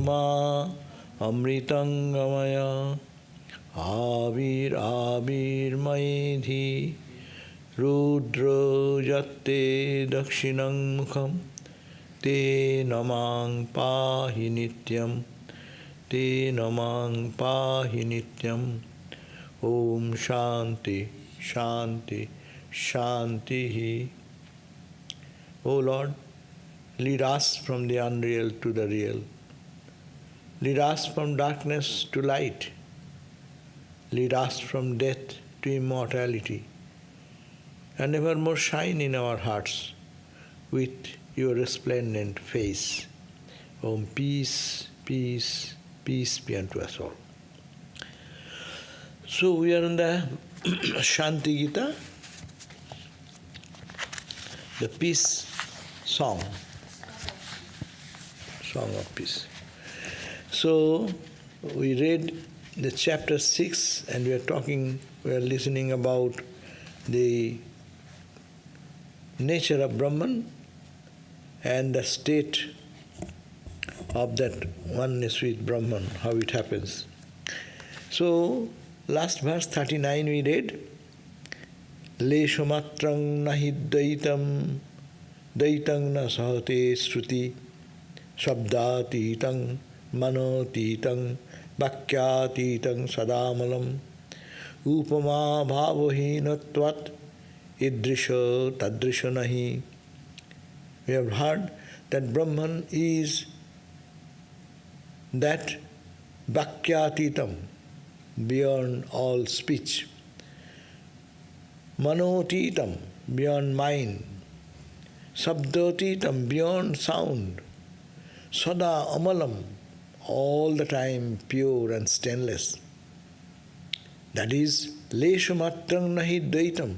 kurma amritam gamaya avir māyeti rudra jatte dakshinam mukham te namang pahi nityam te namang pahi nityam. Om Shanti Shanti Shanti. O Lord, lead us from the unreal to the real. Lead us from darkness to light. Lead us from death to immortality. And evermore shine in our hearts with your resplendent face. Om peace, peace, peace be unto us all. So we are in the Shanti Gita, the peace song of peace. So we read the chapter 6 and we are listening about the nature of Brahman and the state of that oneness with Brahman, how it happens. So last verse 39 we read, leśa-mātraṃ nahi dvaitam dvaitam na sahate sruti śabda-atītaṃ mano-atītaṃ vākya-atītaṃ sadā-amalam upamā-bhāva-hīnatvād-īdṛśa-stādṛśo. We have heard that Brahman is that vākya-atītaṃ, beyond all speech, mano-atītaṃ, beyond mind, śabda-atītaṃ, beyond sound, sadā-amalam, all the time pure and stainless. That is, leśa-mātraṃ nahi dvaitam.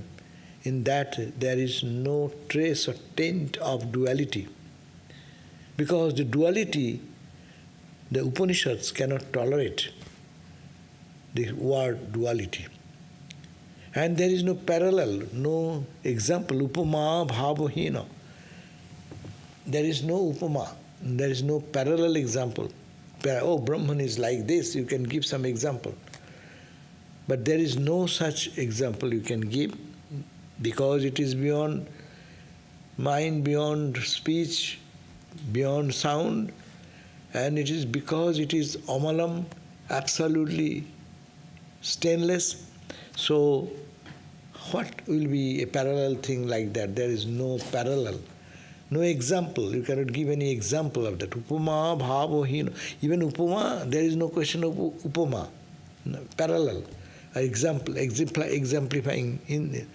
In that there is no trace or taint of duality. Because the duality, the Upanishads cannot tolerate the word duality. And there is no parallel, no example, upamā-bhāva-hīna. There is no upama, there is no parallel example. Oh, Brahman is like this, you can give some example. But there is no such example you can give, because it is beyond mind, beyond speech, beyond sound, and it is because it is amalam, absolutely stainless. So what will be a parallel thing like that? There is no parallel, no example. You cannot give any example of that. Upamā-bhāva-hīna. Even upama, there is no question of upama, no, parallel. Example, exemplifying in it.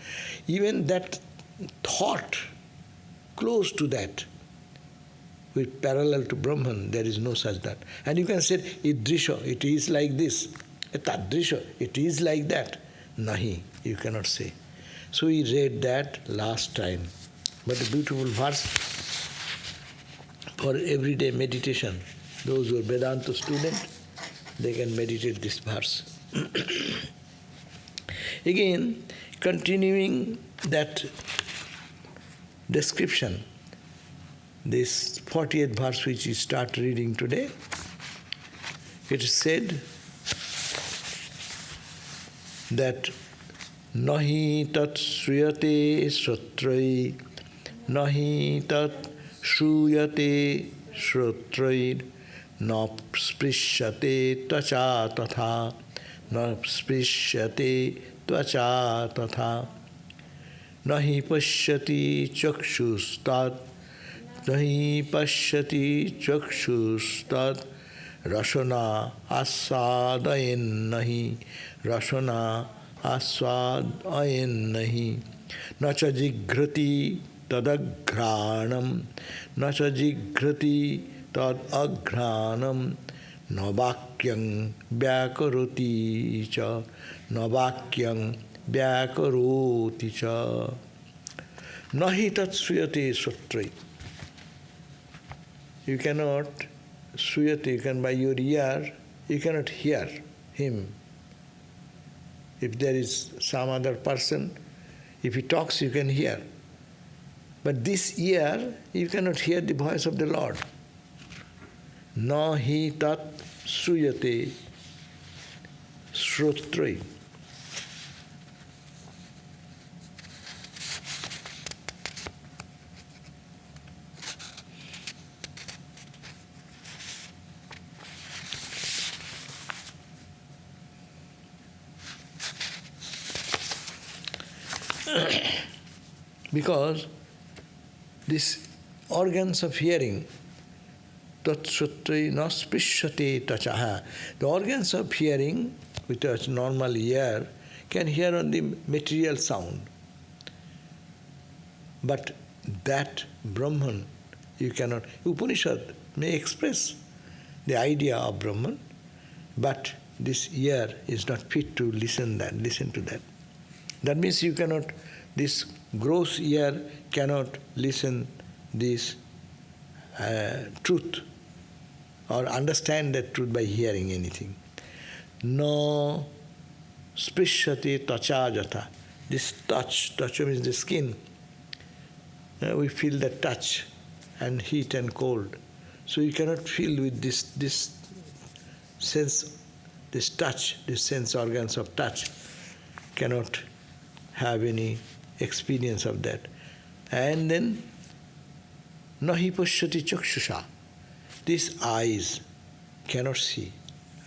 Even that thought close to that, with parallel to Brahman, there is no such that. And you can say, iṣyate, it is like this. Tat-dvitīyaṃ, it is like that. Nahi, you cannot say. So we read that last time. But a beautiful verse for everyday meditation. Those who are Vedanta students, they can meditate this verse. Again, continuing that description, this 40th verse which we start reading today, it is said that nahi tat śrūyate śrotrair, nahi tat śrūyate śrotrair, na sprishyate tvaca tathā, na sprishyate tvaca tathā, nahi pashyati cakṣus-tad, nahi pashyati cakṣus-tad-rasanā-āsvādayen-na rasanā-āsvādayen-na na ca jighrati tad-ghrāṇaṃ, na ca jighrati tad-ghrāṇaṃ, na vākyaṃ vyakaroti ca, na vākyaṃ vyakaroti ca. Nahi tat śrūyate śrotrair. You cannot, śrūyate, you can by your ear, you cannot hear him. If there is some other person, if he talks, you can hear. But this ear, you cannot hear the voice of the Lord. na hi tat sruyate śrotrair. Because these organs of hearing, tat-śrotrair-na iṣyate tacaha. The organs of hearing, with a normal ear, can hear only material sound. But that Brahman, you cannot. Upanishad may express the idea of Brahman, but this ear is not fit to listen to that. That means you cannot, this gross ear cannot listen this truth or understand that truth by hearing anything. No sprishyate taca. This touch means the skin. We feel the touch and heat and cold. So you cannot feel with this sense, this touch, this sense organs of touch, cannot have any experience of that. And then, nahi pashyati cakṣusa. These eyes cannot see.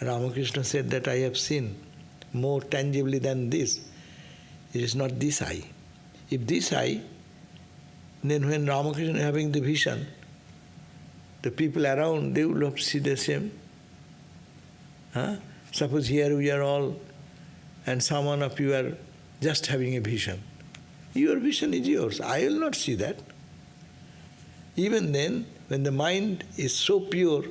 Ramakrishna said that I have seen more tangibly than this. It is not this eye. If this eye, then when Ramakrishna is having the vision, the people around, they will have to see the same. Suppose here we are all, and someone of you are just having a vision. Your vision is yours. I will not see that. Even then, when the mind is so pure,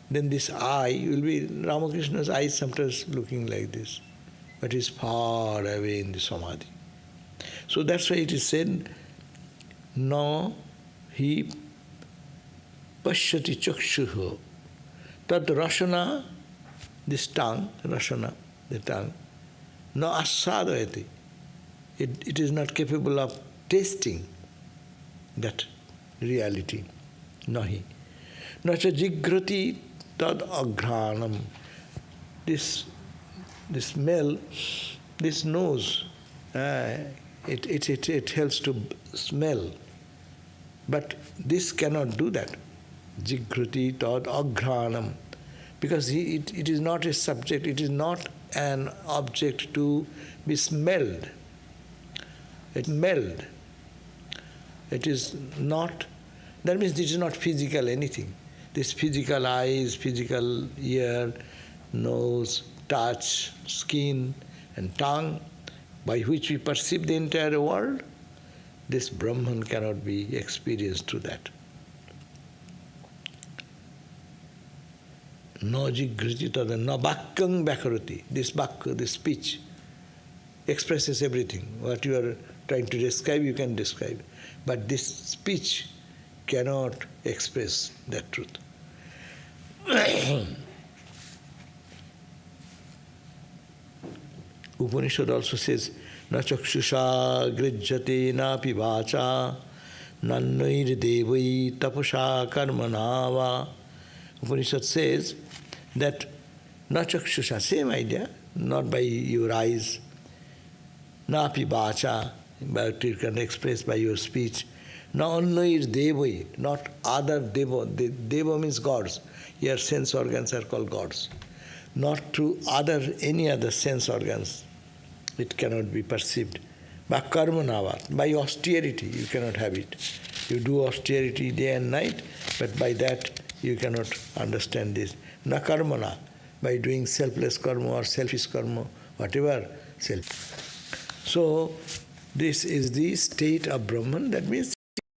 then this eye will be, Ramakrishna's eyes sometimes looking like this, but is far away in the samadhi. So that's why it is said, na hi pashyati cakṣuh tad-rasanā, this tongue, rasana, the tongue, na asvādayeti. It is not capable of tasting that reality. Nahi. Nacha jigrati tad-ghrāṇaṃ. This smell, this nose, it helps to smell. But this cannot do that. Jigrati tad-ghrāṇaṃ. Because it is not a subject, it is not an object to be smelled. It meld. It is not, that means this is not physical anything. This physical eyes, physical ear, nose, touch, skin and tongue, by which we perceive the entire world, this Brahman cannot be experienced through that. No jigriti tada, no vaktuṃ vakarati. This vakya, this speech, expresses everything. What you are trying to describe, you can describe. But this speech cannot express that truth. Upanishad also says, na cakṣusa grijyate napi vāca nannair devai tapasa karmana va. Upanishad says that na cakṣusa, same idea, not by your eyes, napi vāca, but you can express by your speech. Na annair devai, not other deva. Deva means gods. Your sense organs are called gods. Not through any other sense organs. It cannot be perceived. Vaktuṃ, by austerity you cannot have it. You do austerity day and night, but by that you cannot understand this. Na karmana, by doing selfless karma or selfish karma, whatever self. So this is the state of Brahman. That means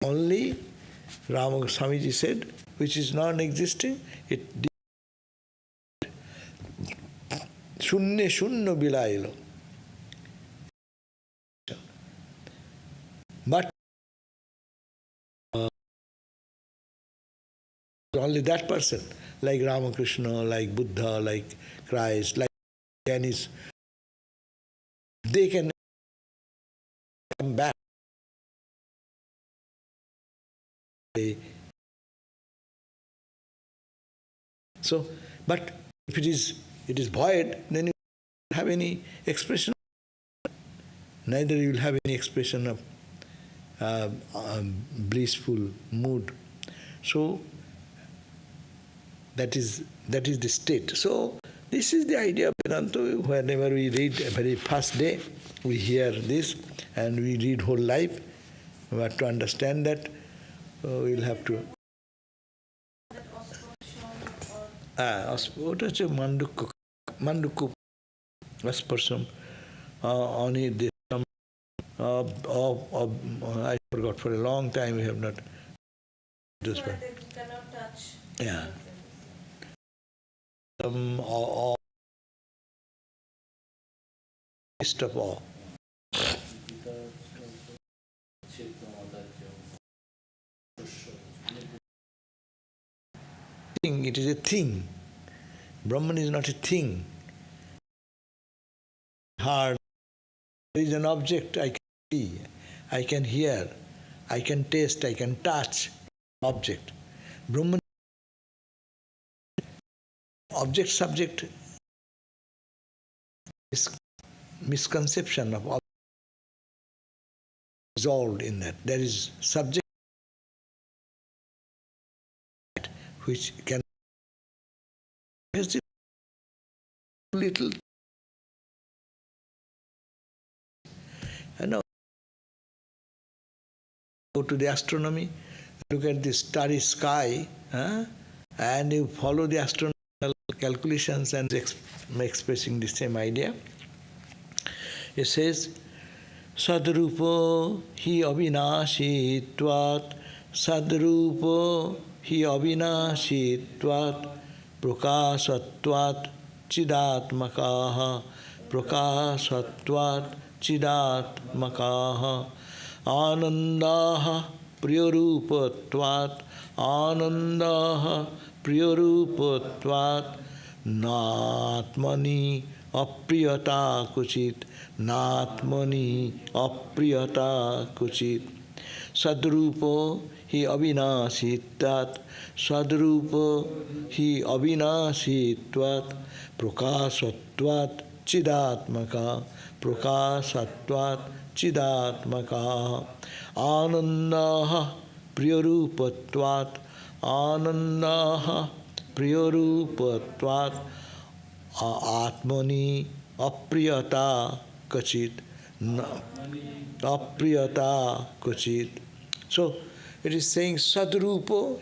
only, Rama Swamiji said, which is non-existing, it shunno bilailo. But only that person, like Ramakrishna, like Buddha, like Christ, like Jainis, they can come back. They So, but if it is void, then you don't have any expression. Neither you will have any expression of blissful mood. So that is the state. So this is the idea of Vedanta. Whenever we read a very first day, we hear this and we read whole life. We have to understand that we'll have to. Mandukku asparsam only this. I forgot, for a long time we have not. This one. You cannot touch. Yeah. List of all. It is a thing. Brahman is not a thing. Hard. There is an object I can see, I can hear, I can taste, I can touch. Object. Brahman, object subject is misconception of object resolved in that. There is subject which can little. And now go to the astronomy, look at the starry sky, and you follow the astronomical calculations and expressing the same idea. It says, sad-rūpo hi-avināśitvāt, sad-rūpo hi-avināśitvāt, prakāśatvāc-cid-ātmakaḥ, prakāśatvāc-cid-ātmakaḥ, anāndah priya-rūpatvāt, anāndah priya-rūpatvān, na-ātmani-apriyatā kucit, na-ātmani-apriyatā kucit, sad-rūpo hi-avināśitvāt, sad-rūpo hi-avināśitvāt, prakāśatvāc-cid-ātmakaḥ, prakāśatvāc-cid-ātmakaḥ, anāndah priya-rūpatvāt, anāndah priya-rūpatvān, ātmani-apriyatā kucit, apriyatā kucit. So it is saying sad-rūpo,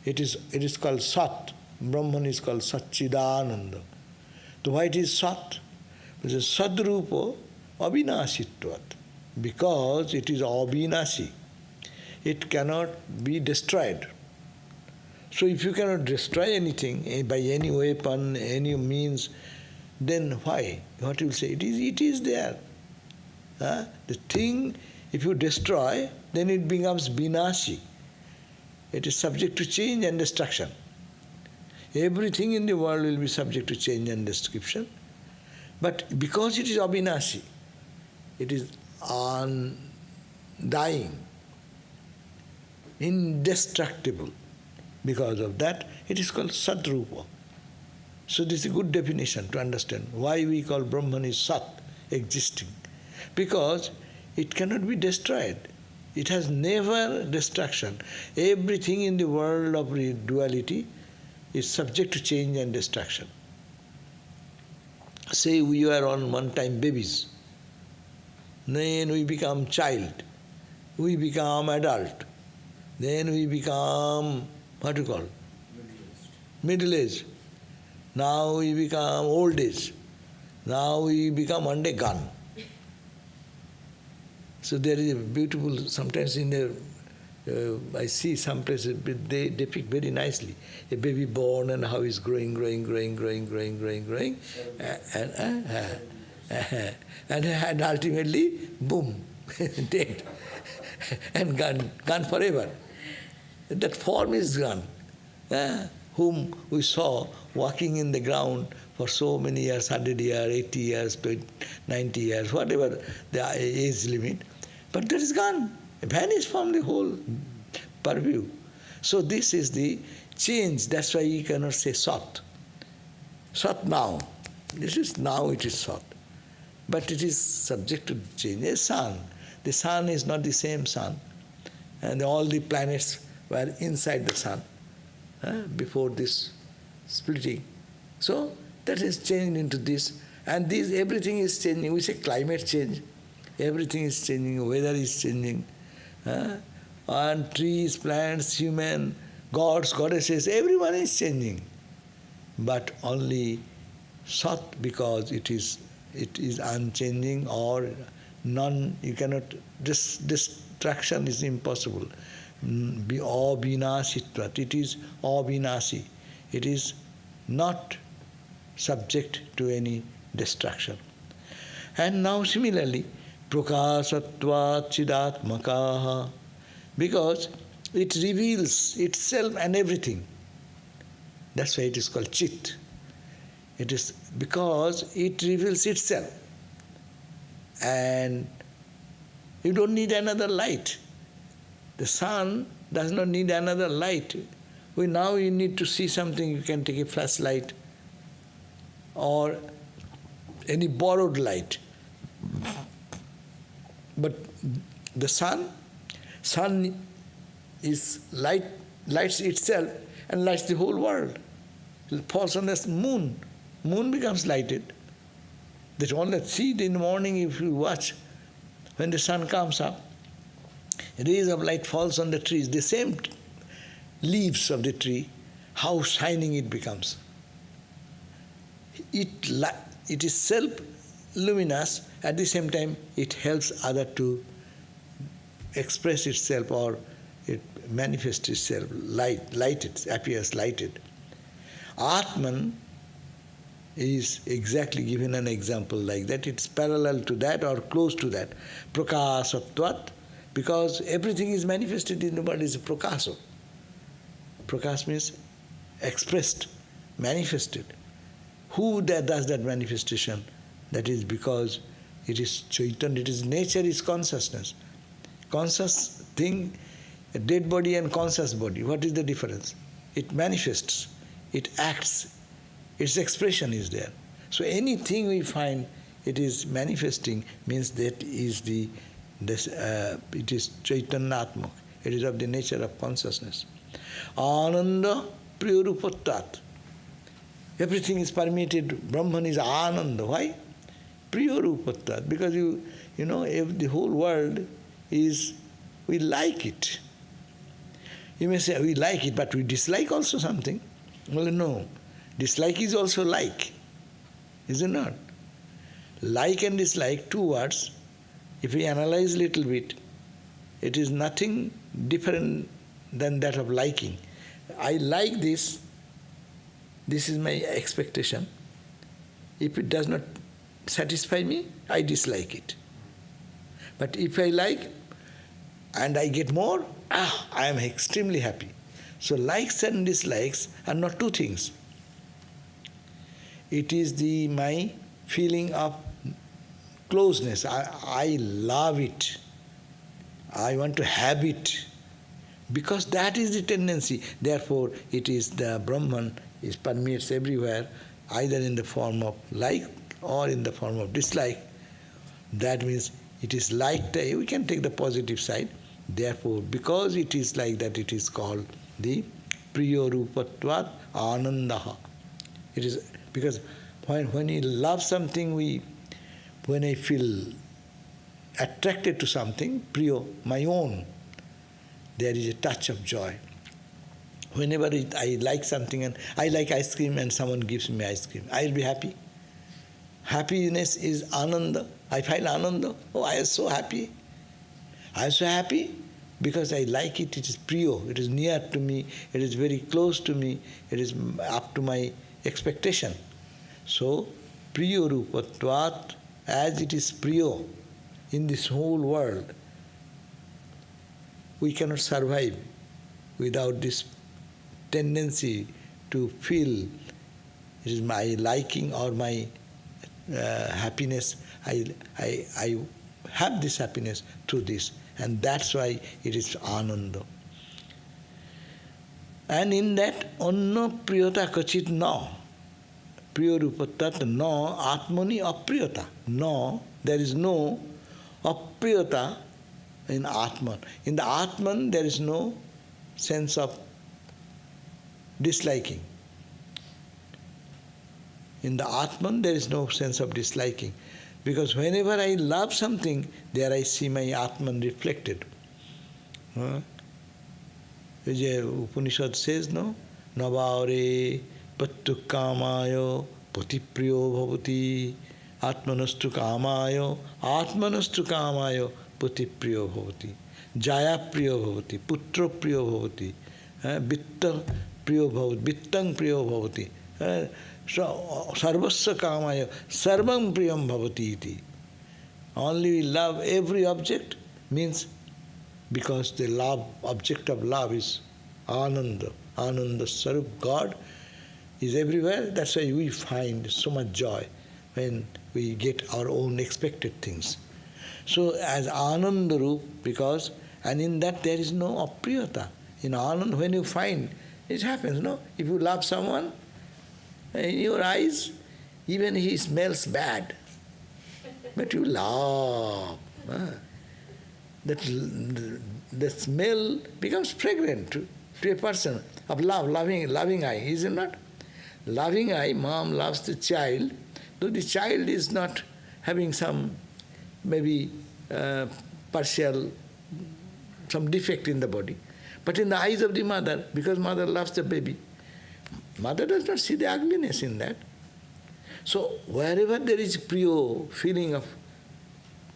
it is called sat. Brahman is called Satchidananda. So why it is sat? It is sad-rūpo avināśitvāt. Because it is avināśi. It cannot be destroyed. So if you cannot destroy anything by any weapon, any means, then why? What you will say? It is there. The thing, if you destroy, then it becomes vināśi. It is subject to change and destruction. Everything in the world will be subject to change and destruction. But because it is avināśi, it is undying, indestructible. Because of that, it is called sad-rūpo. So this is a good definition to understand why we call Brahman is sat, existing. Because it cannot be destroyed. It has never destruction. Everything in the world of duality is subject to change and destruction. Say we were on one time babies. Then we become child. We become adult. Then we become, what do you call? Middle age. Now we become old age. Now we become under gun. So there is a beautiful, sometimes in the, I see some places, they depict very nicely. A baby born and how he's growing, and ultimately, boom, dead. And gone forever. That form is gone. Whom we saw walking in the ground for so many years, 100 years, 80 years, 90 years, whatever the age limit. But that is gone, vanished from the whole purview. So this is the change, that's why you cannot say sat. Sat now. This is now it is sat. But it is subject to change. A sun. The sun is not the same sun. And all the planets were inside the sun before this splitting. So that is changed into this. And this, everything is changing. We say climate change. Everything is changing. Weather is changing. And trees, plants, human, gods, goddesses, everyone is changing. But only Sat, because it is unchanging or you cannot, destruction is impossible. Hi-avināśitvāt, it is avināsi. It is not subject to any destruction. And now similarly, prakāśatvāc-cid-ātmakaḥ, because it reveals itself and everything. That's why it is called chit. It is because it reveals itself. And you don't need another light. The sun does not need another light. Now you need to see something, you can take a flashlight or any borrowed light. But the sun is lights itself and lights the whole world. It falls on the moon. Moon becomes lighted. That's all that. See, in the morning if you watch, when the sun comes up, rays of light falls on the trees, the same leaves of the tree, how shining it becomes. It is self-luminous, at the same time it helps other to express itself or it manifests itself, lighted, appears lighted. Atman is exactly given an example like that. It's parallel to that or close to that. Prakāśatvāc, because everything is manifested in the world is prakāśa. Prakāśa means expressed, manifested. Who does that manifestation? That is because it is Chaitanya, it is nature, is consciousness. Conscious thing, a dead body and conscious body, what is the difference? It manifests, it acts, its expression is there. So anything we find it is manifesting means that is it is Chaitanya-atmaka. It is of the nature of consciousness. Ananda priya-rūpatvān. Everything is permeated. Brahman is Ananda. Why? Priya-rūpatvān. Because you know, if the whole world is, we like it. You may say we like it, but we dislike also something. Well, no. Dislike is also like. Is it not? Like and dislike, two words. If we analyze a little bit, it is nothing different than that of liking. I like this. This is my expectation. If it does not satisfy me, I dislike it. But if I like and I get more, I am extremely happy. So likes and dislikes are not two things. It is my feeling of closeness. I love it. I want to have it. Because that is the tendency. Therefore, it is the Brahman, it permeates everywhere, either in the form of like or in the form of dislike. That means it is like, we can take the positive side. Therefore, because it is like that, it is called the priya-rūpatvān ānandaha. It is because when you love something, when I feel attracted to something, priya, my own, there is a touch of joy. Whenever I like something and I like ice cream and someone gives me ice cream, I will be happy. Happiness is ananda. I find ananda. Oh, I am so happy. I am so happy because I like it. It is priya. It is near to me. It is very close to me. It is up to my expectation. So, priya-rūpatvān, as it is priya in this whole world, we cannot survive without this tendency to feel it is my liking or my happiness. I have this happiness through this, and that's why it is ananda. And in that, anna priyata kachit na, priya-rūpatvān na-ātmani-apriyatā. No, there is no apriyata in Atman. In the Atman, there is no sense of disliking. In the Atman, there is no sense of disliking. Because whenever I love something, there I see my Atman reflected. Upanishad says, no? Navaure pattu-kāmāyo pati-priyo bhavati atmanastu kāmāyo atmanastu kāmāyo pati-priyo bhavati jaya-priyo bhavati putra-priyo bhavati vitta-priyo bhavati vittaṃ-priyo bhavati sarvasya kāmāyo sarvam-priyam bhavati iti. Only we love every object means because the love, object of love is Ananda. Ananda Sarup, God is everywhere. That's why we find so much joy when we get our own expected things. So as Ananda Rup, because, and in that there is no apriyata. In Ananda, when you find, it happens, no? If you love someone, in your eyes, even he smells bad, but you love. The smell becomes fragrant to a person of love, loving eye, is it not? Loving eye, mom loves the child, though the child is not having some maybe partial, some defect in the body. But in the eyes of the mother, because mother loves the baby, mother does not see the ugliness in that. So wherever there is priyo, feeling of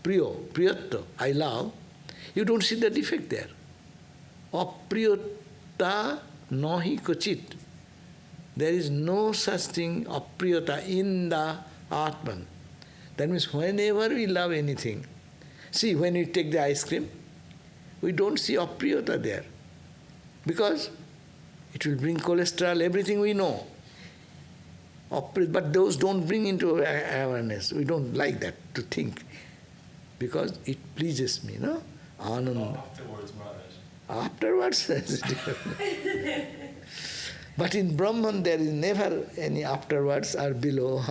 priyatta, I love, you don't see the defect there. Apriyata nahi kachit. There is no such thing apriyata in the Atman. That means whenever we love anything, see, when we take the ice cream, we don't see apriyata there. Because it will bring cholesterol, everything we know. But those don't bring into awareness. We don't like that to think. Because it pleases me, no? Anand. Afterwards matters. Afterwards? But in Brahman there is never any afterwards or below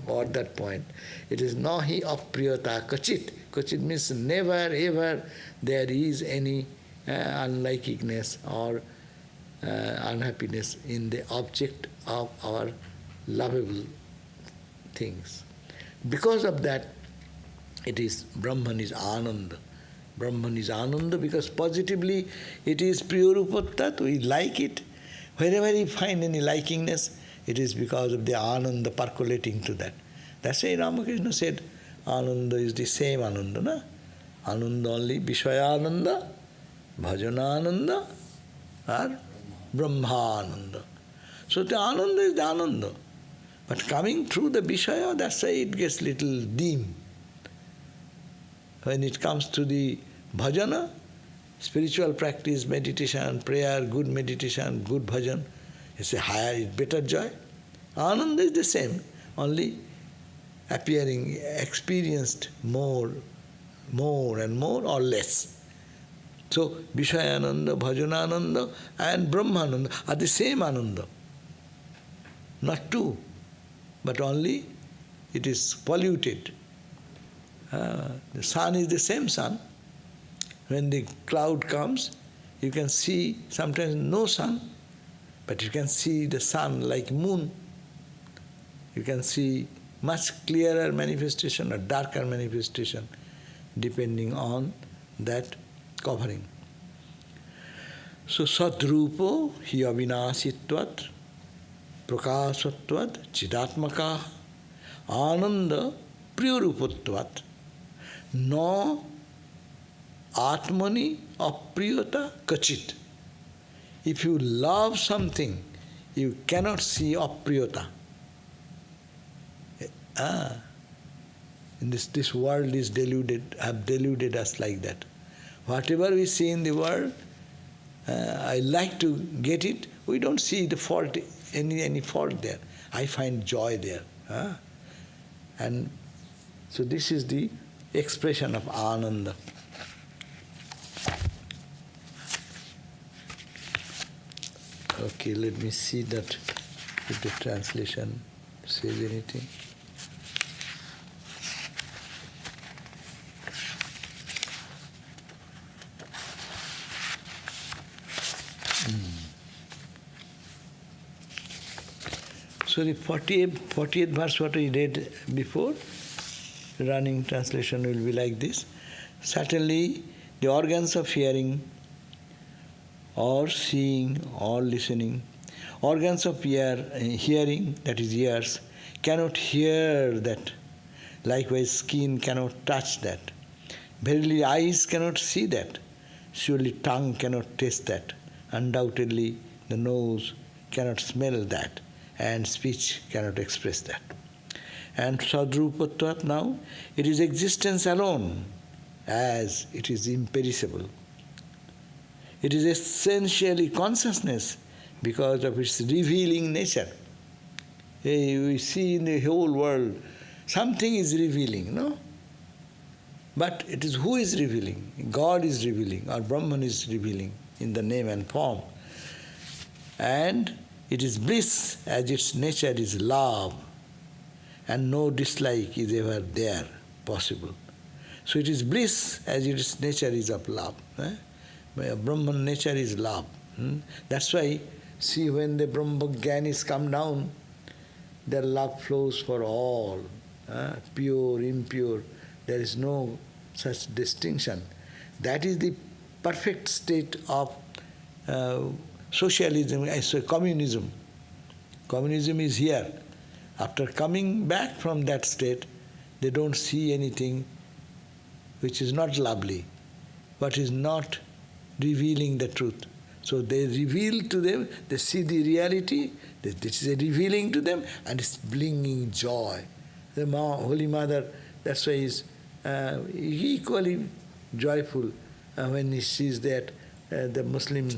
or that point. It is nahi apriyata kachit. Kachit means never ever there is any unlikingness or unhappiness in the object of our lovable things. Because of that, it is Brahman is Ananda. Brahman is Ananda because positively it is priya-rūpatvān, we like it. Wherever we find any likingness, it is because of the Ananda percolating to that. That's why Ramakrishna said, Ananda is the same Ananda, na? Ananda only, Vishaya-ananda, Bhajana-ananda, or Brahma-ananda. So the Ananda is the Ananda. But coming through the Vishaya, that's why it gets little dim. When it comes to the bhajana, spiritual practice, meditation, prayer, good meditation, good bhajan, it's a higher, it's better joy. Ananda is the same, only appearing, experienced more and more or less. So, Vishaya-ananda, Bhajana-ananda and Brahma-ananda are the same Ananda. Not two, but only it is polluted. The sun is the same sun. When the cloud comes, you can see sometimes no sun, but you can see the sun like moon. You can see much clearer manifestation or darker manifestation depending on that covering. So, sad-rūpo, hi-avināśitvāt, prakāśatvāc-cid-ātmakaḥ, ānanda priya-rūpatvāt, na ātmani-apriyatā kachit. If you love something, you cannot see apriyata. This world is deluded, have deluded us like that. Whatever we see in the world, I like to get it, we don't see the fault, any fault there. I find joy there. And so this is the expression of Ananda. Okay, let me see that if the translation says anything. So the 40th verse what we read before, running translation will be like this. Certainly the organs of hearing or seeing or listening, organs of hearing, that is ears, cannot hear that. Likewise skin cannot touch that. Verily eyes cannot see that. Surely tongue cannot taste that. Undoubtedly the nose cannot smell that. And speech cannot express that. And sad-rūpo now, it is existence alone, as it is imperishable. It is essentially consciousness because of its revealing nature. We see in the whole world, something is revealing, no? But it is who is revealing? God is revealing, or Brahman is revealing in the name and form. And it is bliss, as its nature is love, and no dislike is ever there possible. So it is bliss, as its nature is of love. Brahman nature is love. That's why, see, when the Brahma-gyanis come down, their love flows for all, pure, impure. There is no such distinction. That is the perfect state of socialism, communism. Communism is here. After coming back from that state, they don't see anything which is not lovely, but is not revealing the truth. So they reveal to them, they see the reality, this is a revealing to them, and it's bringing joy. The Holy Mother, that's why is equally joyful when he sees that the Muslim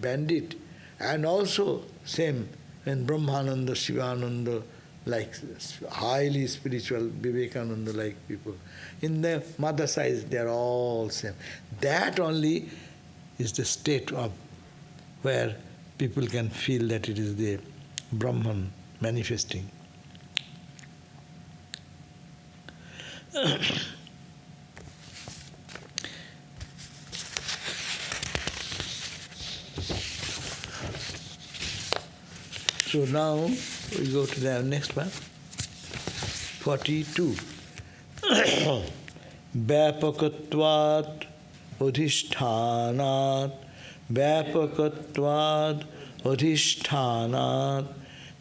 bandit, and also same when Brahmananda, Shivananda, like highly spiritual, Vivekananda like people. In the mother side, they are all same. That only is the state of where people can feel that it is the Brahman manifesting. So now we go to the next one, 42. vyāpakatvād-adhiṣṭhānād, vyāpakatvād-adhiṣṭhānād,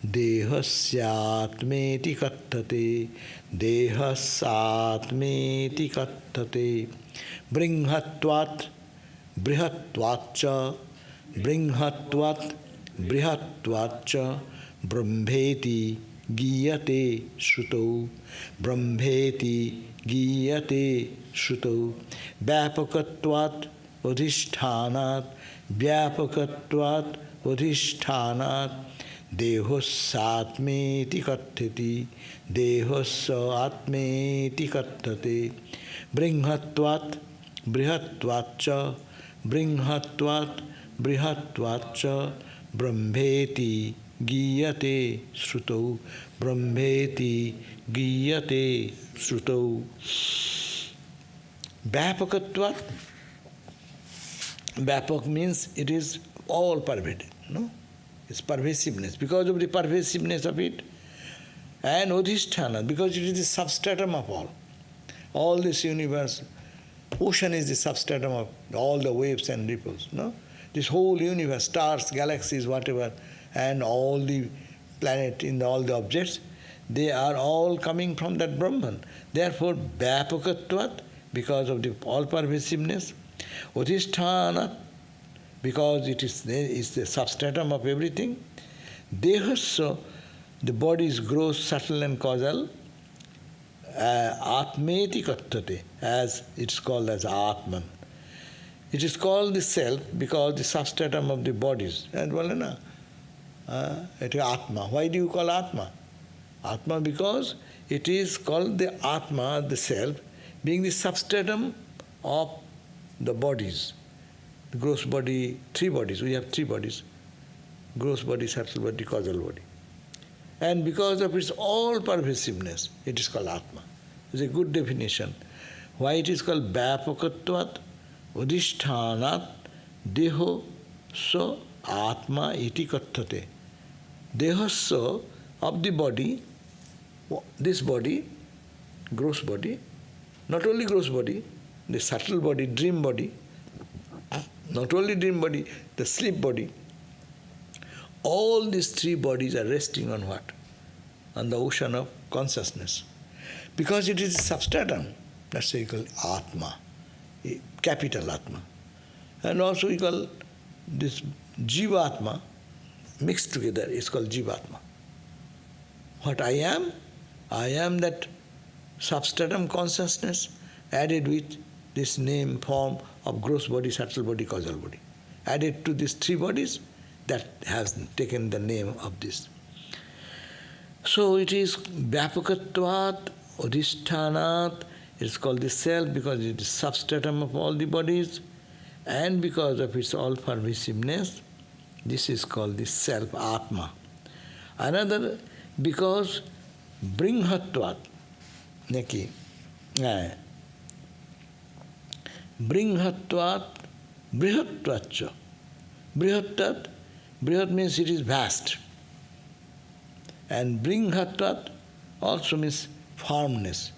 dehasya-ātmeti kattate, dehasya-ātmeti kattate, bṛṃhaṇatvād-bṛhatvāc-ca, bṛṃhaṇatvād-bṛhatvāc-ca, brahmeti gīyate śrutau, brahmeti gīyate śrutau, vyāpakatvād-adhiṣṭhānād, vyāpakatvād-adhiṣṭhānād, dehasya-ātmeti kattate, dehasya-ātmeti kattate, bṛṃhaṇatvād-bṛhatvāc-ca, bṛṃhaṇatvād-bṛhatvāc-ca, brahmeti gīyate śrutau, brahmeti gīyate śrutau. Vyāpakatvād. Vyapak means it is all pervaded, no? It's pervasiveness, because of the pervasiveness of it. And adhiṣṭhāna, because it is the substratum of all. All this universe, ocean is the substratum of all the waves and ripples, no? This whole universe, stars, galaxies, whatever, and all the planet, in all the objects, they are all coming from that Brahman. Therefore, vyāpakatvād, because of the all-pervasiveness, adhiṣṭhānād, because it is the substratum of everything, dehasya, the body is gross, subtle and causal, ātmeti kattate, as it's called as Atman. It is called the self because the substratum of the bodies. And it is Atma. Why do you call Atma? Atma because it is called the Atma, the self, being the substratum of the bodies. The gross body, three bodies, we have three bodies. Gross body, subtle body, causal body. And because of its all-pervasiveness, it is called Atma. It's a good definition. Why it is called vyāpakatvād-adhiṣṭhānād-dehasya-ātmeti kathate. Dehasya of the body, this body, gross body, not only gross body, the subtle body, dream body, not only dream body, the sleep body. All these three bodies are resting on what? On the ocean of consciousness. Because it is a substratum, that's why we call Atma, capital Atma. And also we call this Jiva-atma, mixed together, it's called Jiva-atma. What I am that substratum consciousness added with this name, form of gross body, subtle body, causal body. Added to these three bodies, that has taken the name of this. So it is vyāpakatvād-adhiṣṭhānād, it is called the self because it is substratum of all the bodies, and because of its all-pervasiveness, this is called the self, Atma. Another, because bṛṃhaṇatvād, bṛṃhaṇatvād-bṛhatvāc-ca. Brihat means it is vast. And bṛṃhaṇatvād also means firmness.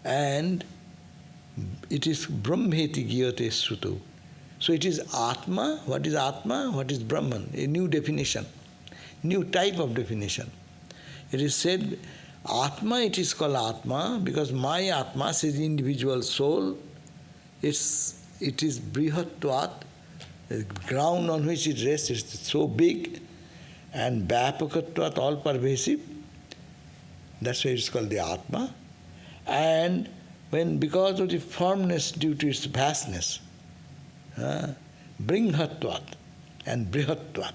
And it is brahmeti giyate sruto. So it is Atma. What is Atma? What is Brahman? A new definition, new type of definition. It is said, Atma, it is called Atma because my Atma says individual soul. It is bṛṃhaṇatvād, the ground on which it rests is so big, and vyāpakatvād, all pervasive. That's why it's called the Atma. And because of the firmness due to its vastness, bṛṃhaṇatvād and bṛhatvād.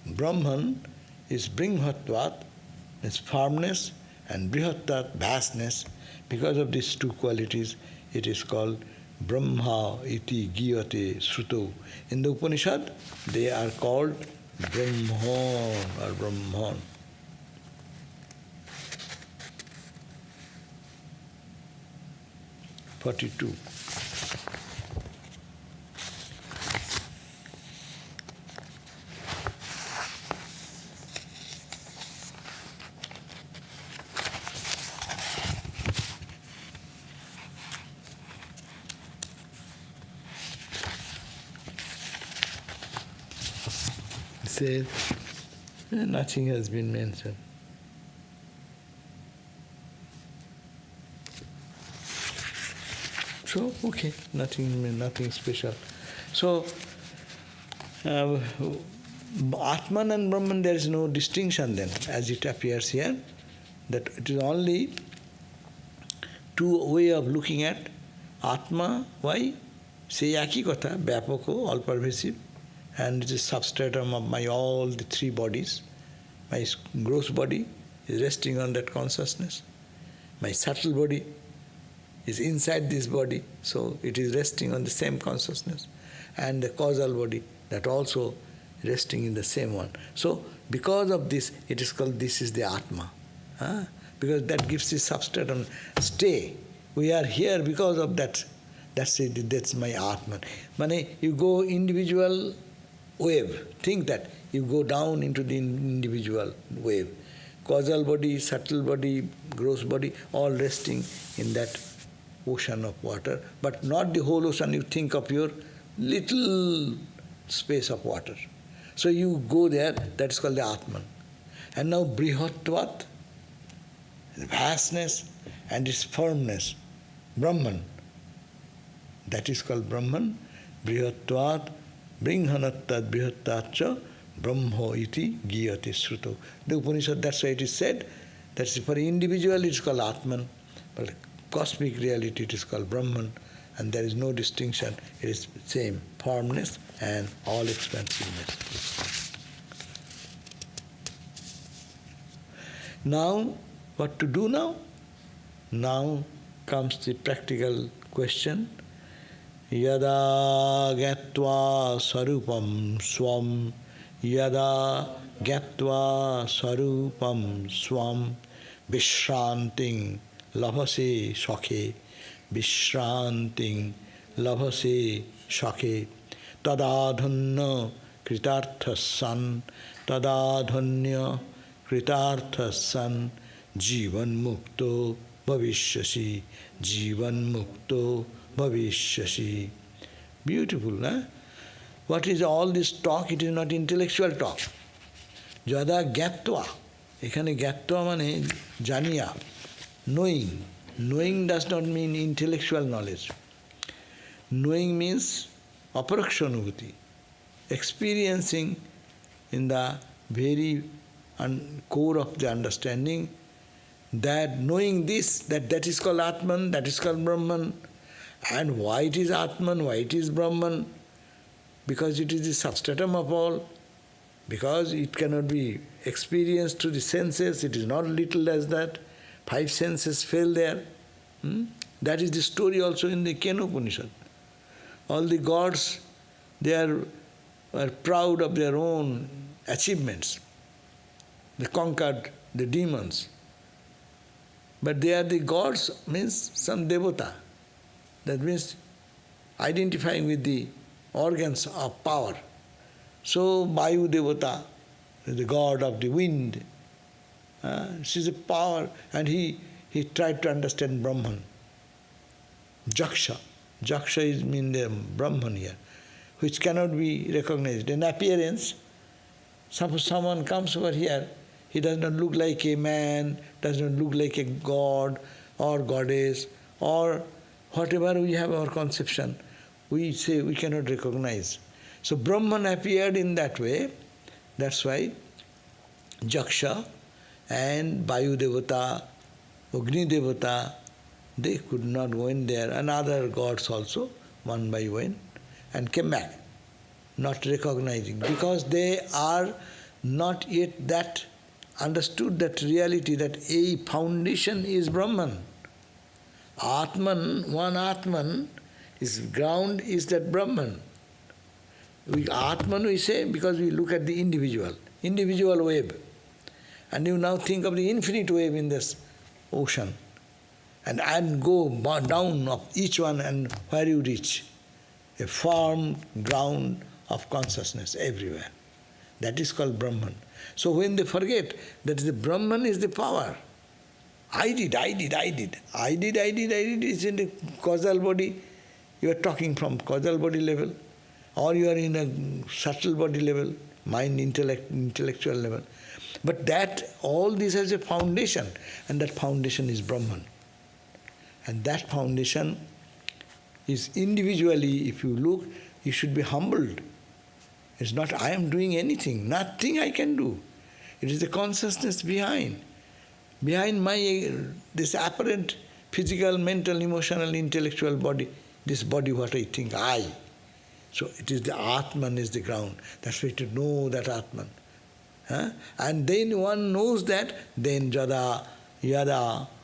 Brahman is bṛṃhaṇatvād, its firmness, and bṛhatvād, vastness. Because of these two qualities, it is called Brahma iti giyate sruto. In the Upanishad, they are called Brahman or Brahman. (42). Says, nothing has been mentioned. So, okay, nothing special. So, Atman and Brahman, there is no distinction then, as it appears here, that it is only two ways of looking at Atma. Why? Say yaki kotha, vyāpako, all pervasive, and it is substratum of my all the three bodies. My gross body is resting on that consciousness. My subtle body is inside this body, so it is resting on the same consciousness. And the causal body, that also resting in the same one. So, because of this, it is called, this is the Atma. Because that gives the substratum stay. We are here because of that. That's it, that's my Atman. Mane, you go individual wave. Think that you go down into the individual wave. Causal body, subtle body, gross body, all resting in that ocean of water, but not the whole ocean. You think of your little space of water. So you go there, that's called the Atman. And now bṛhatvād, vastness and its firmness, Brahman. That is called Brahman. Bṛhatvād, bṛṃhaṇatvād-bṛhatvāc-ca, brahmo iti giyate sruto. The Upanishad, that's why it is said, that's for individual it is called Atman, but cosmic reality it is called Brahman, and there is no distinction. It is same, firmness and all expansiveness. Now, what to do now? Now comes the practical question. yada gyatva sarupam swam, yada gyatva sarupam swam, vishranting labhase shakhe, vishranting labhase shakhe, tadadhanna kritarthasan, tadadhanya kritarthasan, jivan mukto bhavishyasi, jivan mukto bhavishyasi. Beautiful, huh? What is all this talk? It is not intellectual talk. Yada gyatva. Ekhane gyatva mane janiya, knowing. Knowing does not mean intellectual knowledge. Knowing means aparakshanubhuti, experiencing in the very core of the understanding that knowing this, that is called Atman, that is called Brahman. And why it is Atman, why it is Brahman? Because it is the substratum of all. Because it cannot be experienced through the senses, it is not little as that. 5 senses fail there. That is the story also in the Kena Upanishad. All the gods, they are proud of their own achievements. They conquered the demons. But they are the gods, means some devata. That means identifying with the organs of power. So Vayu Devata, the god of the wind, she is a power, and he tried to understand Brahman. Jaksha. Jaksha is mean the Brahman here, which cannot be recognized. In appearance, suppose someone comes over here, he does not look like a man, does not look like a god or goddess or whatever we have our conception, we say we cannot recognize. So Brahman appeared in that way. That's why Jaksha and Vayu Devata, Agni Devata, they could not go in there, and other gods also, one by one, and came back, not recognizing, because they are not yet that understood that reality, that a foundation is Brahman. Atman, one Atman, his ground is that Brahman. Atman we say because we look at the individual wave. And you now think of the infinite wave in this ocean. And go down of each one, and where you reach? A firm ground of consciousness everywhere. That is called Brahman. So when they forget that the Brahman is the power, I did is in the causal body. You are talking from causal body level, or you are in a subtle body level, mind, intellectual level. But that, all this has a foundation, and that foundation is Brahman. And that foundation is individually, if you look, you should be humbled. It's not I am doing anything, nothing I can do. It is the consciousness behind my this apparent physical, mental, emotional, intellectual body, this body what I think, I. So it is the Atman is the ground. That's why to know that Atman. And then one knows that, then yada,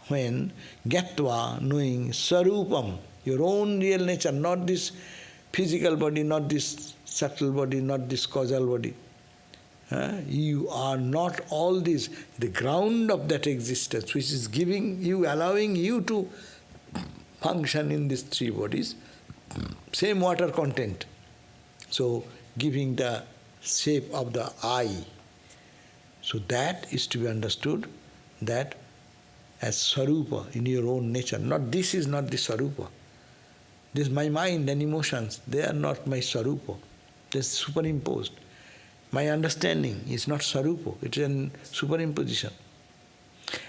when, gyatva, knowing, sarupam, your own real nature, not this physical body, not this subtle body, not this causal body. You are not all this, the ground of that existence, which is giving you, allowing you to function in these 3 bodies, same water content. So giving the shape of the I. So that is to be understood, that as sarupa in your own nature. Not this is not the sarupa. This my mind and emotions, they are not my sarupa. They are superimposed. My understanding is not sarupa, it is a superimposition.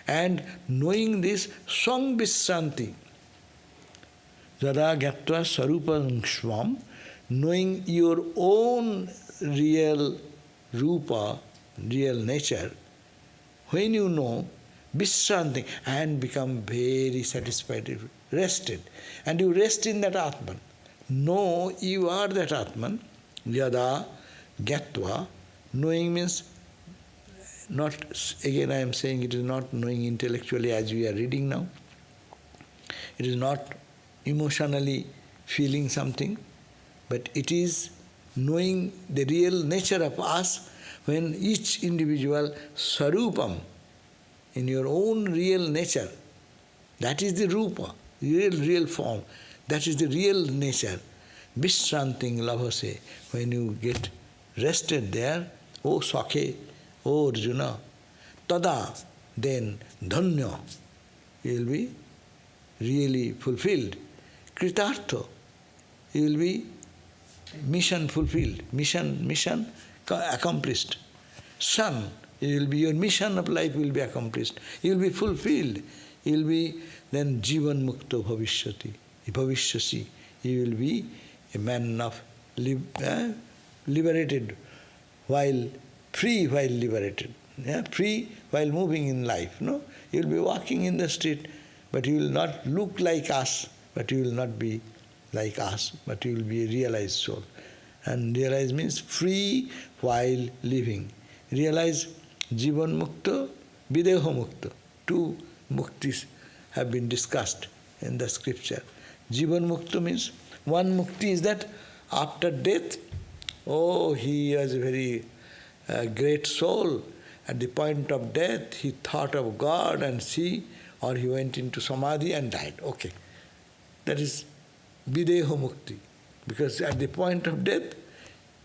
And knowing this, swam vishranti, yada gyatva sarupam swam, knowing your own real rupa, real nature, when you know, vishranti, and become very satisfied, rested. And you rest in that Atman. Know you are that Atman, yada gyatva. Knowing means not, again I am saying it is not knowing intellectually as we are reading now. It is not emotionally feeling something, but it is knowing the real nature of us when each individual sarupam, in your own real nature, that is the rupa, real form, that is the real nature. Vishranting labhase, when you get rested there, O Sakhe, O Arjuna, tada, then dhanya, you will be really fulfilled. Kritartha, you will be mission fulfilled, mission accomplished. San, you will be, your mission of life will be accomplished. You will be fulfilled. You will be then jivan mukta bhavishyati, bhavishyasi. You will be a man of liberated while free, while liberated. Yeah? Free while moving in life. No? You will be walking in the street, but you will not look like us, but you will not be like us, but you will be a realized soul. And realized means free while living. Realize jivan mukta, videha mukta. Two muktis have been discussed in the scripture. Jivan mukta means one mukti is that after death, oh, he was a very great soul. At the point of death, he thought of God and or he went into samadhi and died. Okay. That is videha mukti. Because at the point of death,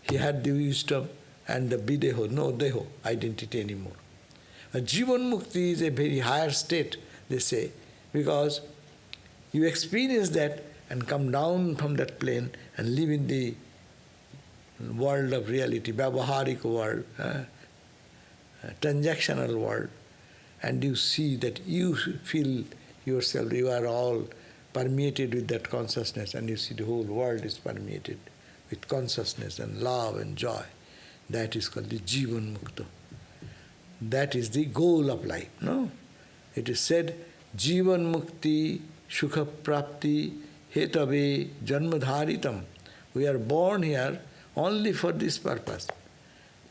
he had the wisdom and the videha, no deho, identity anymore. A jivan mukti is a very higher state, they say, because you experience that and come down from that plane and live in the world of reality, vyavaharika world, transactional world, and you see that you feel yourself, you are all permeated with that consciousness, and you see the whole world is permeated with consciousness and love and joy. That is called the jivan mukta. That is the goal of life, no? It is said, jivan mukti sukha prapti hetave janmadharitam. We are born here only for this purpose,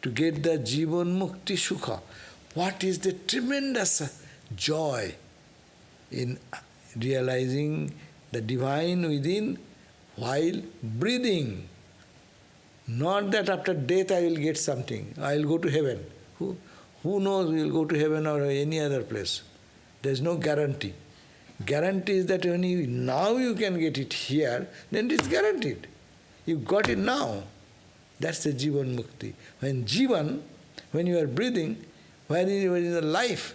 to get the jivan mukti sukha. What is the tremendous joy in realizing the divine within while breathing. Not that after death I will get something, I will go to heaven. Who knows we will go to heaven or any other place? There is no guarantee. Guarantee is that when now you can get it here, then it is guaranteed. You got it now. That's the jivan mukti. When you are breathing, when the life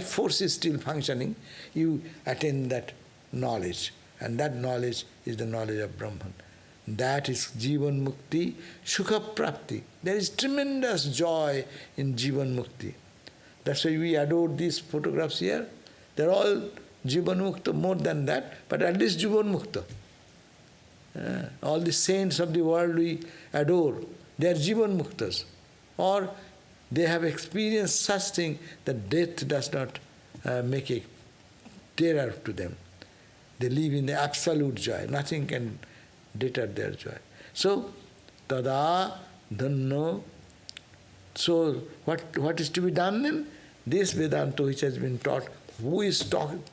force is still functioning, you attain that knowledge. And that knowledge is the knowledge of Brahman. That is jivan mukti, sukha prapti. There is tremendous joy in jivan mukti. That's why we adore these photographs here. They're all jivan mukta, more than that, but at least jivan mukta. All the saints of the world we adore, they are jivan muktas. Or they have experienced such thing that death does not make a terror to them. They live in the absolute joy. Nothing can deter their joy. So, tada dhanno. So, what is to be done then? This Vedanta which has been taught, who is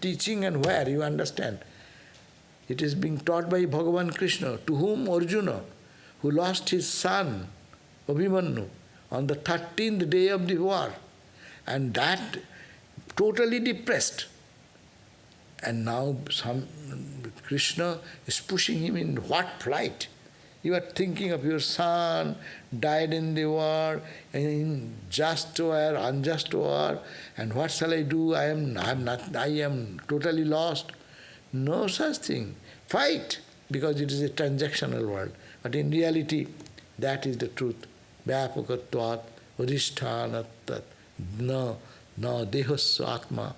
teaching and where, you understand. It is being taught by Bhagavan Krishna, to whom Arjuna, who lost his son, Abhimanyu, on the 13th day of the war, and that totally depressed. And now Krishna is pushing him in what plight? You are thinking of your son, died in the war, in just war, unjust war, and what shall I do? I am totally lost. No such thing. Fight, because it is a transactional world. But in reality, that is the truth. vyāpakatvād-adhiṣṭhānād dehasya-ātma.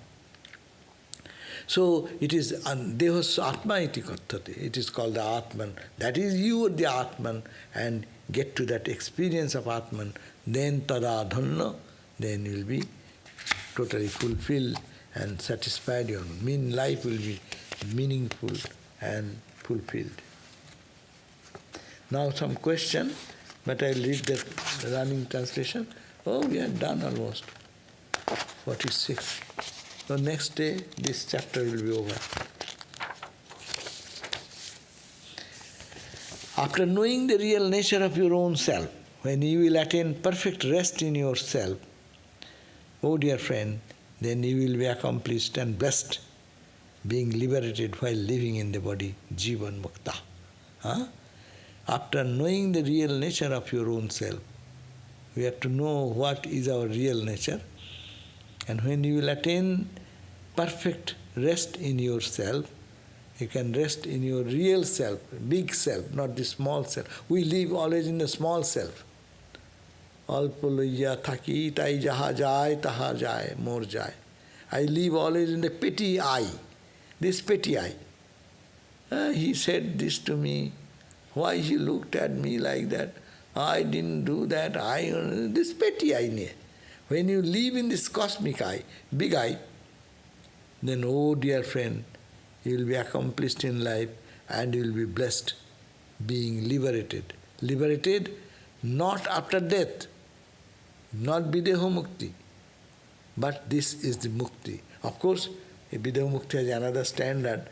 So it is dehasya-ātma iti kathate. It is called the Atman. That is you are the Atman, and get to that experience of Atman. Then tada dhanna, then you will be totally fulfilled and satisfied. Your life will be meaningful and fulfilled. Now some question, but I will read that running translation. Oh, we are done almost. 46. So next day, this chapter will be over. After knowing the real nature of your own self, when you will attain perfect rest in yourself, oh dear friend, then you will be accomplished and blessed, being liberated while living in the body, jivan-mukta. Huh? After knowing the real nature of your own self, we have to know what is our real nature. And when you will attain perfect rest in yourself, you can rest in your real self, big self, not the small self. We live always in the small self. Alpa loya thaki tai jaha jai taha jai more jai. I live always in the petty I, this petty I. He said this to me. Why he looked at me like that? I didn't do that. This petty I. When you live in this cosmic I, big I, then, oh dear friend, you will be accomplished in life and you will be blessed, being liberated. Liberated not after death, not videho mukti, but this is the mukti. Of course, videho mukti has another standard,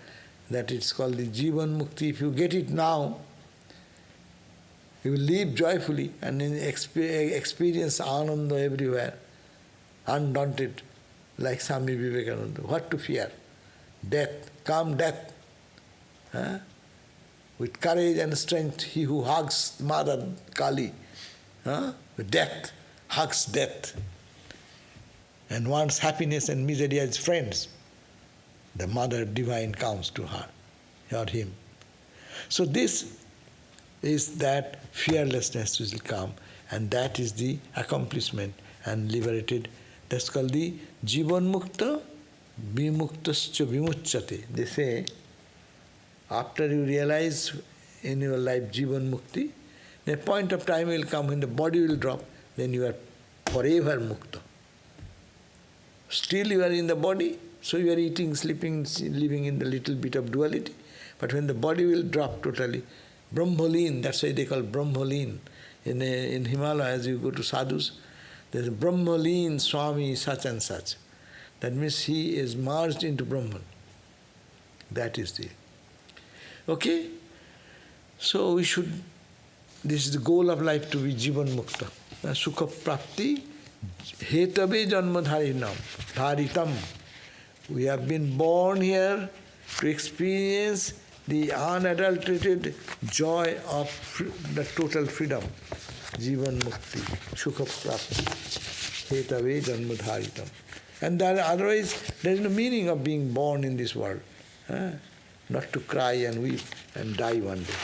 that it's called the jivan mukti. If you get it now, you will live joyfully and experience ananda everywhere, undaunted, like Swami Vivekananda. What to fear? Death, calm death. With courage and strength, he who hugs Mother Kali, with death, hugs death, and wants happiness and misery as friends, the Mother Divine comes to her or him. So this is that fearlessness which will come, and that is the accomplishment and liberated. That's called the jivan mukta vimuktascha vimuchyate. They say, after you realize in your life jivan mukti, a point of time will come when the body will drop, then you are forever mukta. Still you are in the body, so you are eating, sleeping, living in the little bit of duality. But when the body will drop totally, Brahmalin, that's why they call Brahmalin. In Himalayas, you go to sadhus, there's a Brahmalin Swami such and such. That means he is merged into Brahman. That is the... Okay? So we should... This is the goal of life, to be jivan mukta. Sukha prapti hetave janma-dharitam. We have been born here to experience the unadulterated joy of the total freedom. Jivan mukti, sukha prapti hetave janma-dharitam. And that otherwise there is no meaning of being born in this world. Not to cry and weep and die one day.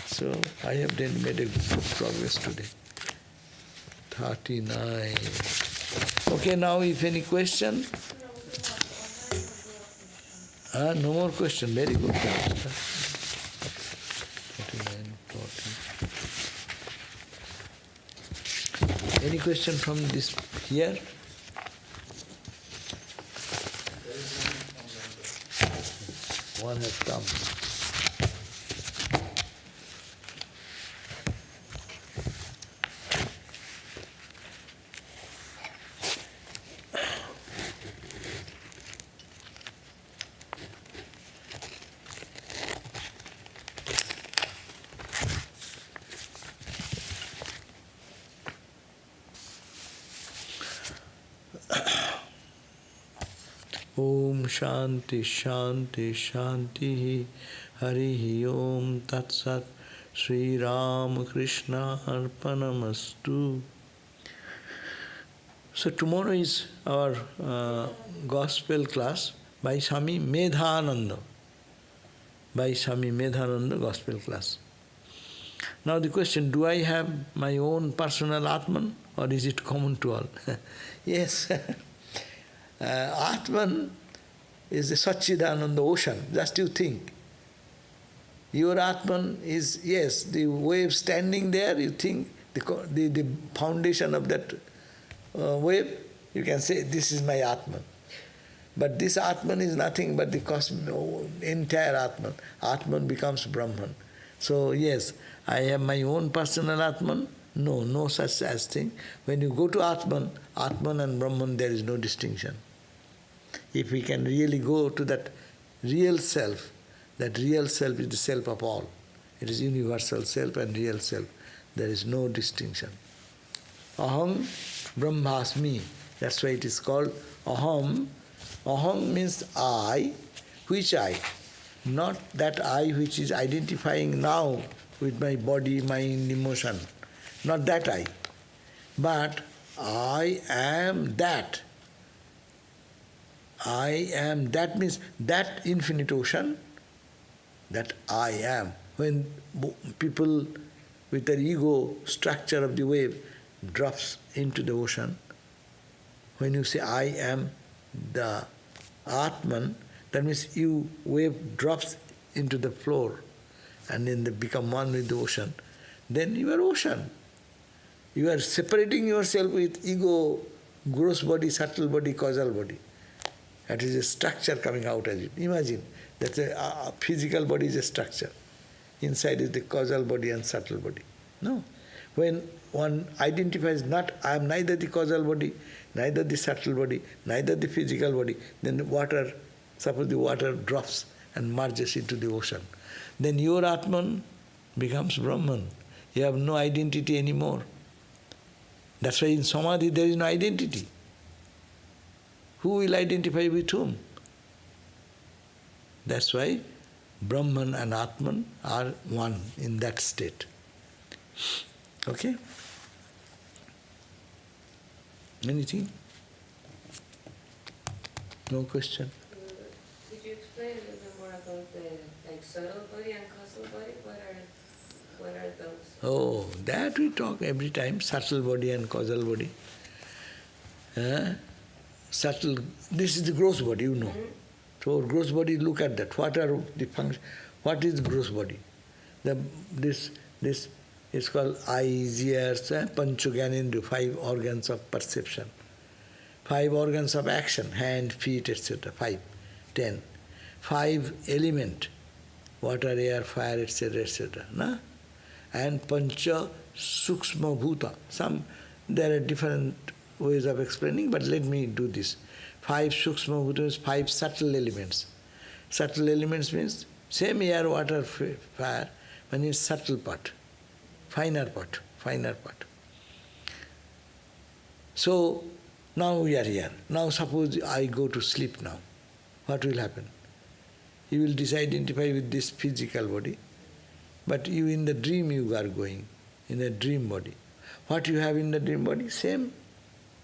So I have then made a good progress today. 39. Okay, now if any question? No more question. Very good. 39, 40. Any question from this here? One has come. Om Shanti Shanti Shanti Hari Om Tat Sat Sri Ram Krishna Arpanamastu. So tomorrow is our gospel class by Swami Medhananda. By Swami Medhananda gospel class. Now the question, do I have my own personal Atman or is it common to all? Yes. Atman is the Satchidananda ocean. Just you think. Your Atman is, yes, the wave standing there, you think the foundation of that wave, you can say, this is my Atman. But this Atman is nothing but the entire Atman. Atman becomes Brahman. So yes, I have my own personal Atman. No, no such as thing. When you go to Atman, Atman and Brahman, there is no distinction. If we can really go to that real self. That real self is the self of all. It is universal self and real self. There is no distinction. Aham Brahmasmi. That's why it is called Aham. Aham means I. Which I? Not that I which is identifying now with my body, mind, emotion. Not that I. But I am that. I am that means that infinite ocean, that I am. When people with their ego structure of the wave drops into the ocean, when you say I am the Atman, that means you wave drops into the floor and then they become one with the ocean. Then you are ocean. You are separating yourself with ego, gross body, subtle body, causal body. That is a structure coming out as it. Imagine that a physical body is a structure. Inside is the causal body and subtle body. No. When one identifies not, I am neither the causal body, neither the subtle body, neither the physical body, then the water, suppose the water drops and merges into the ocean. Then your Atman becomes Brahman. You have no identity anymore. That's why in Samadhi there is no identity. Who will identify with whom? That's why Brahman and Atman are one in that state. Okay? Anything? No question? Could you explain a little bit more about the subtle body and causal body? What are those? Oh, that we talk every time, subtle body and causal body. Subtle, this is the gross body, you know. Mm-hmm. So gross body, look at that. What are the functions? What is gross body? This is called eyes, ears, panchogyanendriya, 5 organs of perception. 5 organs of action, hand, feet, etc. 5, 10. 5 element, water, air, fire, etc., etc. Na? And pancha suksma bhuta. There are different ways of explaining, but let me do this. 5 suksma bhuta means 5 subtle elements. Subtle elements means same air, water, fire, but in subtle part, finer part. So now we are here. Now suppose I go to sleep now. What will happen? You will disidentify with this physical body, but you in the dream you are going, in a dream body. What you have in the dream body? Same.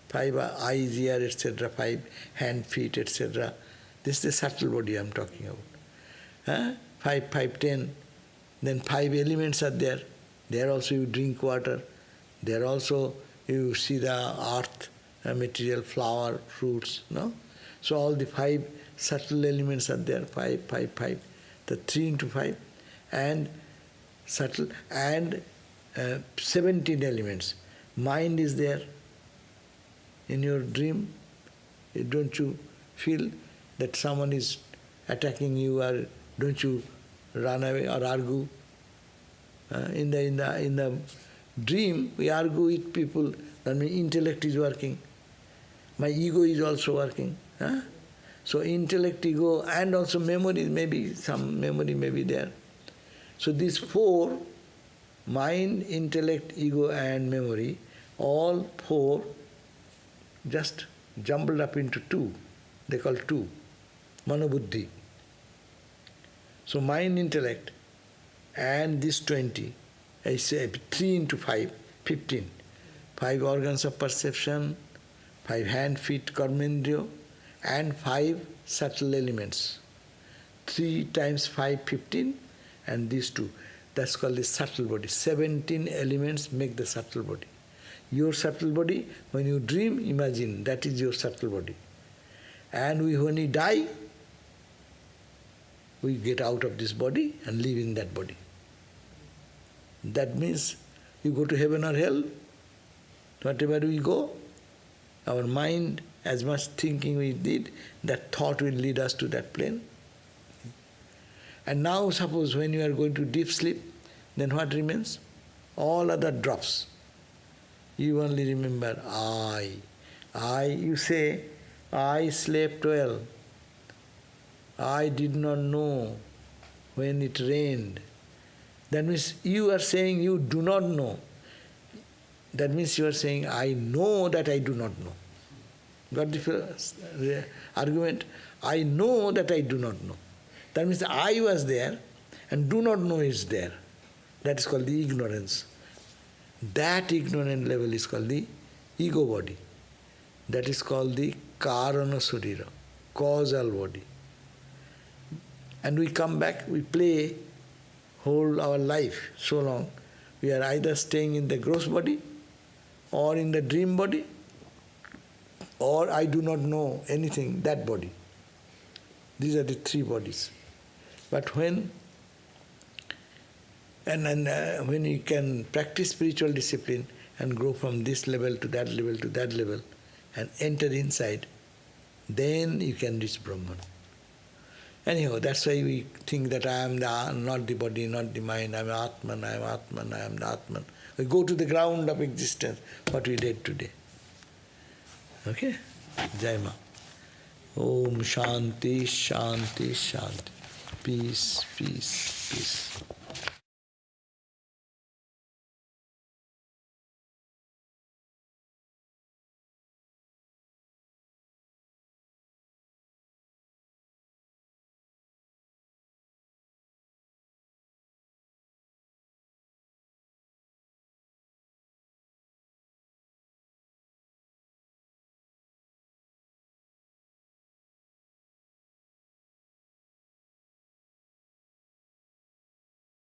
5 eyes, ear, etc., 5 hand, feet, etc. This is the subtle body I am talking about. 5, 10. Then 5 elements are there. There also you drink water. There also you see the earth, material, flower, fruits. No? So all the 5 subtle elements are there. 5. The 3 into 5. And subtle. And 17 elements. Mind is there. In your dream, don't you feel that someone is attacking you, or don't you run away or argue? In the dream, we argue with people. That means intellect is working. My ego is also working. So intellect, ego, and also memory, maybe some memory may be there. So these 4, mind, intellect, ego, and memory, all 4 just jumbled up into 2. They call 2. Manobuddhi. So mind, intellect, and this 20, I say 3 into 5, 15. 5 organs of perception, 5 hand, feet, karmendriya, and 5 subtle elements. 3 times 5, 15, and these 2. That's called the subtle body. 17 elements make the subtle body. Your subtle body, when you dream, imagine that is your subtle body. And when we die, we get out of this body and live in that body. That means you go to heaven or hell. Whatever we go, our mind, as much thinking we did, that thought will lead us to that plane. And now suppose when you are going to deep sleep, then what remains? All other drops. You only remember I. You say, I slept well. I did not know when it rained. That means you are saying you do not know. That means you are saying, I know that I do not know. Got the argument? I know that I do not know. That means the I was there and do not know is there. That is called the ignorance. That ignorant level is called the ego body. That is called the karana sarira, causal body. And we come back, we play whole our life so long. We are either staying in the gross body or in the dream body, or I do not know anything, that body. These are the three bodies. But when you can practice spiritual discipline and grow from this level to that level to that level and enter inside, then you can reach Brahman. Anyhow, that's why we think that I am not the body, not the mind, I am Atman, I am Atman, I am the Atman. We go to the ground of existence, what we did today. Okay? Jai Ma. Om Shanti, Shanti, Shanti. Peace, peace, peace.